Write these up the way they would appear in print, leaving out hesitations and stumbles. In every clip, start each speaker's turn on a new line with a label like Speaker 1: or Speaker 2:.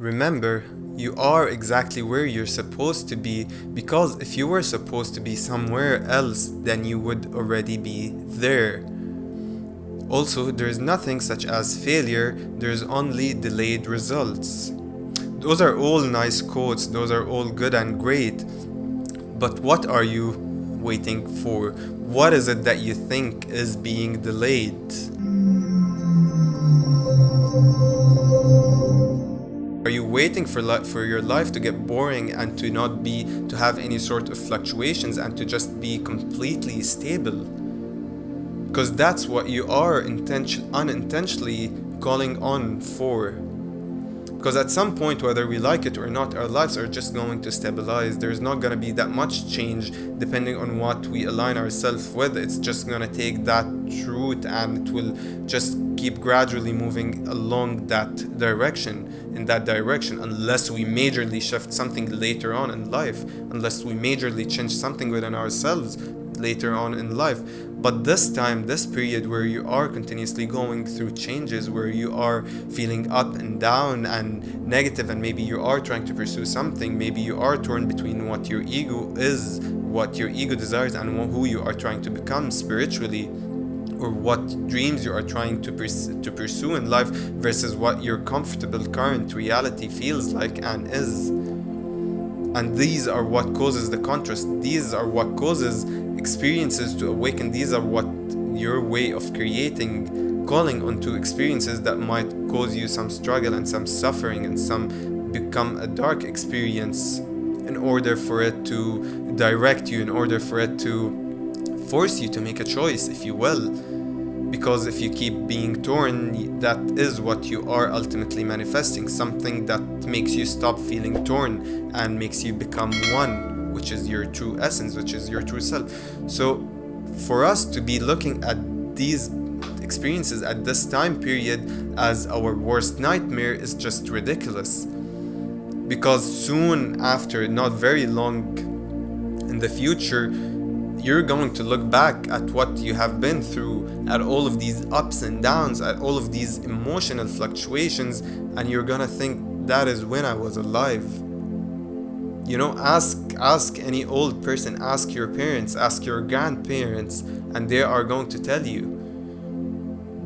Speaker 1: Remember, you are exactly where you're supposed to be, because if you were supposed to be somewhere else, then you would already be there. Also, there is nothing such as failure, there's only delayed results. Those are all nice quotes, those are all good and great, but what are you waiting for? What is it that you think is being delayed? Are you waiting for your life to get boring and to have any sort of fluctuations and to just be completely stable? Because that's what you are unintentionally calling on for. Because at some point, whether we like it or not, our lives are just going to stabilize. There's not going to be that much change depending on what we align ourselves with. It's just going to take that route and it will just keep gradually moving along in that direction, unless we majorly shift something later on in life, unless we majorly change something within ourselves later on in life. But this period where you are continuously going through changes, where you are feeling up and down and negative, and maybe you are trying to pursue something, maybe you are torn between what your ego desires and who you are trying to become spiritually, or what dreams you are trying to pursue in life versus what your comfortable current reality feels like and is. And these are what causes the contrast. These are what causes experiences to awaken. These are what your way of calling onto experiences that might cause you some struggle and some suffering and some become a dark experience, in order for it to direct you, in order for it to force you to make a choice, if you will. Because if you keep being torn, that is what you are ultimately manifesting, something that makes you stop feeling torn and makes you become one, which is your true essence, which is your true self. So for us to be looking at these experiences at this time period as our worst nightmare is just ridiculous. Because soon after, not very long in the future, you're going to look back at what you have been through, at all of these ups and downs, at all of these emotional fluctuations, and you're gonna think, that is when I was alive. You know, ask any old person, ask your parents, ask your grandparents, and they are going to tell you.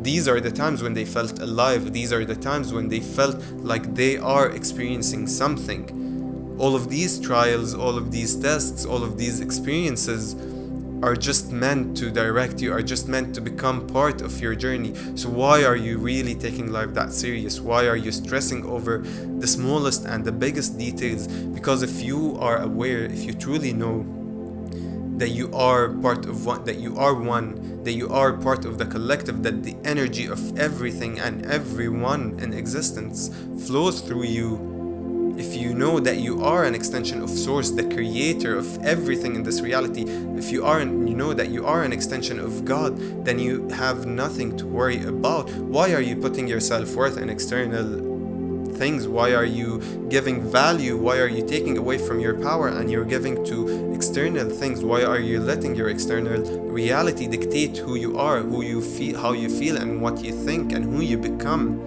Speaker 1: These are the times when they felt alive. These are the times when they felt like they are experiencing something. All of these trials, all of these tests, all of these experiences are just meant to direct you, are just meant to become part of your journey. So why are you really taking life that serious? Why are you stressing over the smallest and the biggest details? Because if you are aware, if you truly know that you are part of one, that you are part of the collective, that the energy of everything and everyone in existence flows through you, if you know that you are an extension of Source, the creator of everything in this reality, if you know that you are an extension of God, then you have nothing to worry about. Why are you putting your self-worth in external things? Why are you giving value? Why are you taking away from your power and you're giving to external things? Why are you letting your external reality dictate who you are, who you feel, how you feel, and what you think, and who you become?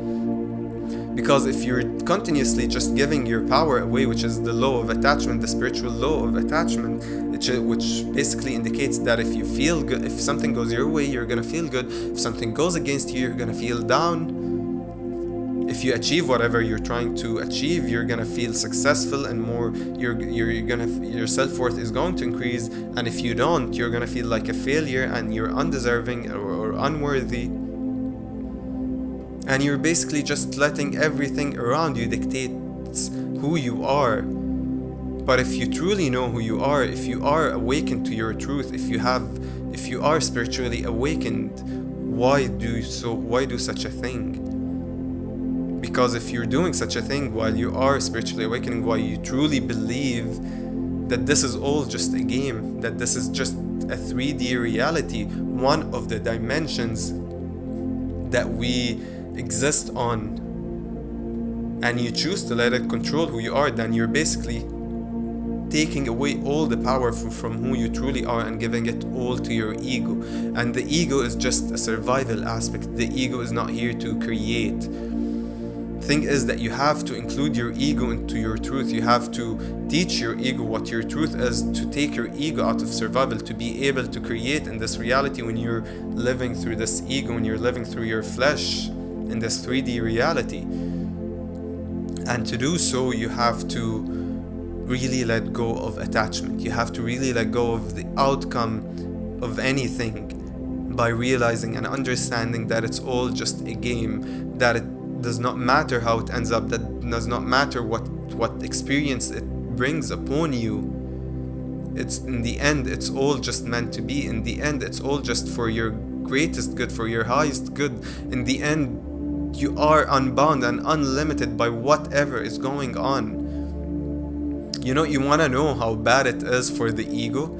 Speaker 1: Because if you're continuously just giving your power away, which is the law of attachment, the spiritual law of attachment, which basically indicates that if you feel good, if something goes your way, you're gonna feel good. If something goes against you, you're gonna feel down. If you achieve whatever you're trying to achieve, you're gonna feel successful and more. Your self-worth is going to increase. And if you don't, you're gonna feel like a failure and you're undeserving or unworthy. And you're basically just letting everything around you dictate who you are. But if you truly know who you are, if you are awakened to your truth, if you are spiritually awakened, why do such a thing? Because if you're doing such a thing while you are spiritually awakening, while you truly believe that this is all just a game, that this is just a 3D reality, one of the dimensions that we exist on, and you choose to let it control who you are, then you're basically taking away all the power from who you truly are and giving it all to your ego. And the ego is just a survival aspect. The ego is not here to create. Thing is that you have to include your ego into your truth. You have to teach your ego what your truth is, to take your ego out of survival, to be able to create in this reality when you're living through this ego, when you're living through your flesh in this 3D reality. And to do so, you have to really let go of attachment. You have to really let go of the outcome of anything by realizing and understanding that it's all just a game, that it does not matter how it ends up, that does not matter what experience it brings upon you. It's in the end, it's all just meant to be. In the end, it's all just for your greatest good, for your highest good. In the end, you are unbound and unlimited by whatever is going on. You know, you want to know how bad it is for the ego?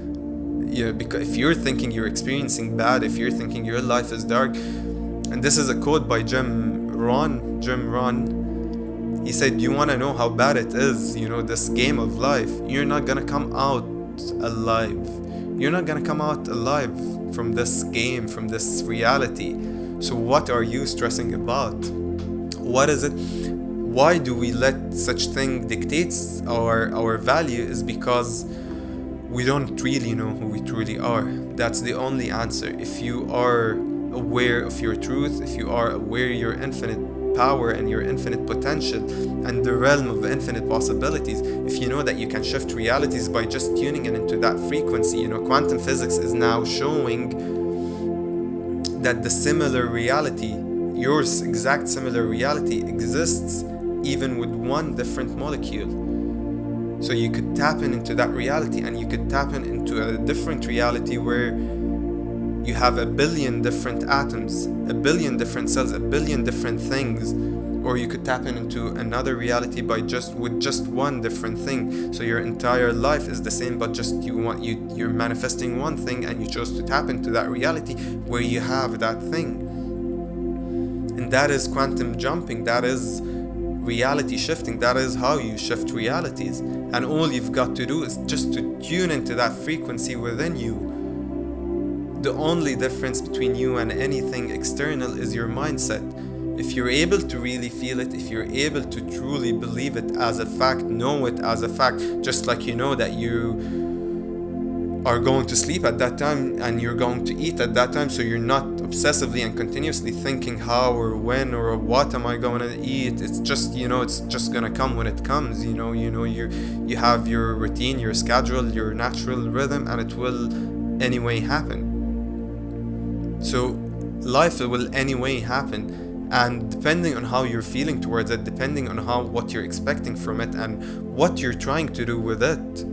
Speaker 1: Yeah, because if you're thinking you're experiencing bad, if you're thinking your life is dark, and this is a quote by Jim Rohn. He said, you want to know how bad it is, you know, this game of life, you're not gonna come out alive. You're not gonna come out alive from this game, from this reality. So what are you stressing about? What is it? Why do we let such thing dictates our value? Is because we don't really know who we truly are. That's the only answer. If you are aware of your truth, if you are aware of your infinite power and your infinite potential and the realm of infinite possibilities, if you know that you can shift realities by just tuning in into that frequency, you know, quantum physics is now showing that the similar reality, your exact similar reality, exists even with one different molecule. So you could tap into that reality, and you could tap into a different reality where you have a billion different atoms, a billion different cells, a billion different things. Or you could tap into another reality with just one different thing. So your entire life is the same, but just you're manifesting one thing, and you chose to tap into that reality where you have that thing. And that is quantum jumping. That is reality shifting. That is how you shift realities. And all you've got to do is just to tune into that frequency within you. The only difference between you and anything external is your mindset. If you're able to really feel it, if you're able to truly believe it as a fact, know it as a fact, just like you know that you are going to sleep at that time and you're going to eat at that time, so you're not obsessively and continuously thinking how or when or what am I going to eat. It's just, you know, it's just gonna come when it comes. You have your routine, your schedule, your natural rhythm, and it will anyway happen. So life will anyway happen, and depending on how you're feeling towards it, depending on what you're expecting from it and what you're trying to do with it,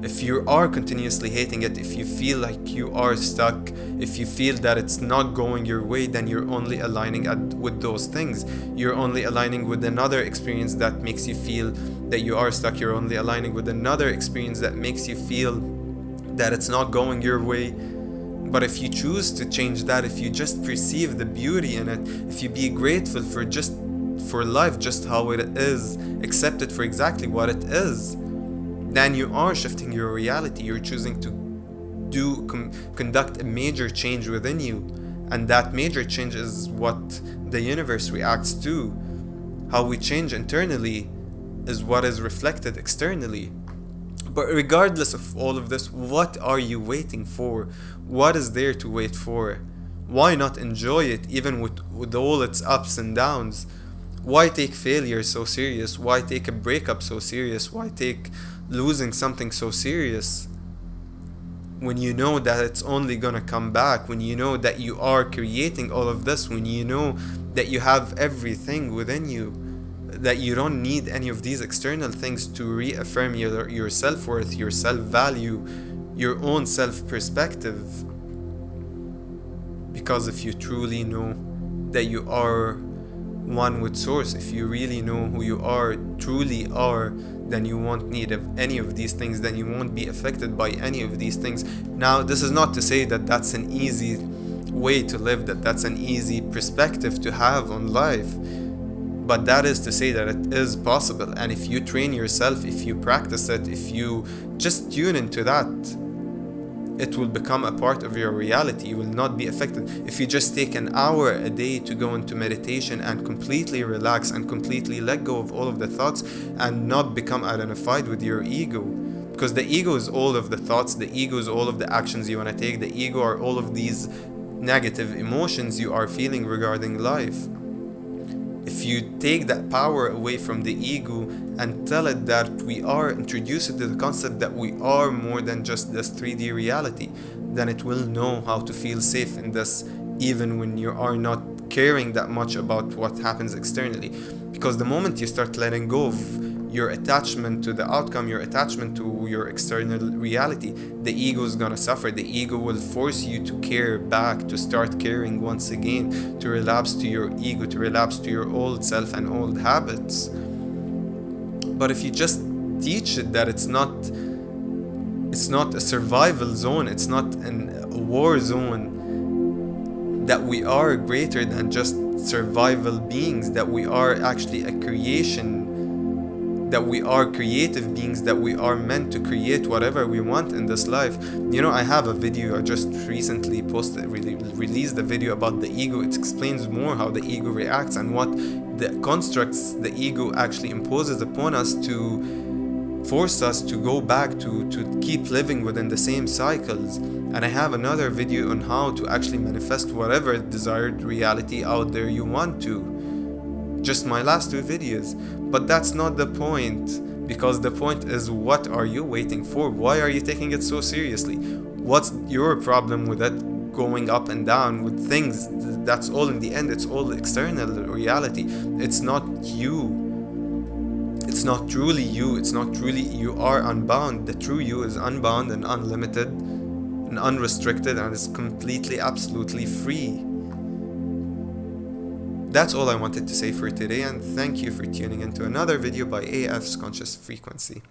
Speaker 1: if you are continuously hating it, if you feel like you are stuck, if you feel that it's not going your way, then you're only aligning with those things. You're only aligning with another experience that makes you feel that you are stuck. You're only aligning with another experience that makes you feel that it's not going your way. But if you choose to change that, if you just perceive the beauty in it, if you be grateful for life just how it is, accept it for exactly what it is, then you are shifting your reality. You're choosing to conduct a major change within you, and that major change is what the universe reacts to. How we change internally is what is reflected externally. But regardless of all of this, what are you waiting for? What is there to wait for? Why not enjoy it even with all its ups and downs? Why take failure so serious? Why take a breakup so serious? Why take losing something so serious? When you know that it's only gonna come back, when you know that you are creating all of this, when you know that you have everything within you, that you don't need any of these external things to reaffirm your self-worth, your self-value, your own self-perspective. Because if you truly know that you are one with Source, if you really know who you truly are, then you won't need any of these things, then you won't be affected by any of these things. Now, this is not to say that that's an easy way to live, that's an easy perspective to have on life. But that is to say that it is possible. And if you train yourself, if you practice it, if you just tune into that, it will become a part of your reality. You will not be affected. If you just take an hour a day to go into meditation and completely relax and completely let go of all of the thoughts and not become identified with your ego. Because the ego is all of the thoughts, the ego is all of the actions you want to take, the ego are all of these negative emotions you are feeling regarding life. If you take that power away from the ego and tell it that introduce it to the concept that we are more than just this 3D reality, then it will know how to feel safe in this, even when you are not caring that much about what happens externally. Because the moment you start letting go of your attachment to the outcome, your attachment to your external reality, the ego is gonna suffer. The ego will force you to care back, to start caring once again, to relapse to your ego, to relapse to your old self and old habits. But if you just teach it that it's not a survival zone, it's not a war zone, that we are greater than just survival beings, that we are actually a creation, that we are creative beings, that we are meant to create whatever we want in this life. I have a video I just recently released a video about the ego. It explains more how the ego reacts and what the constructs the ego actually imposes upon us to force us to go back to keep living within the same cycles. And I have another video on how to actually manifest whatever desired reality out there you want to. Just my last 2 videos. But that's not the point, because the point is, what are you waiting for? Why are you taking it so seriously? What's your problem with it going up and down with things? That's all in the end. It's all external reality. It's not you. It's not truly you. It's not truly you are unbound. The true you is unbound and unlimited and unrestricted and is completely, absolutely free. That's all I wanted to say for today, and thank you for tuning into another video by AF's Conscious Frequency.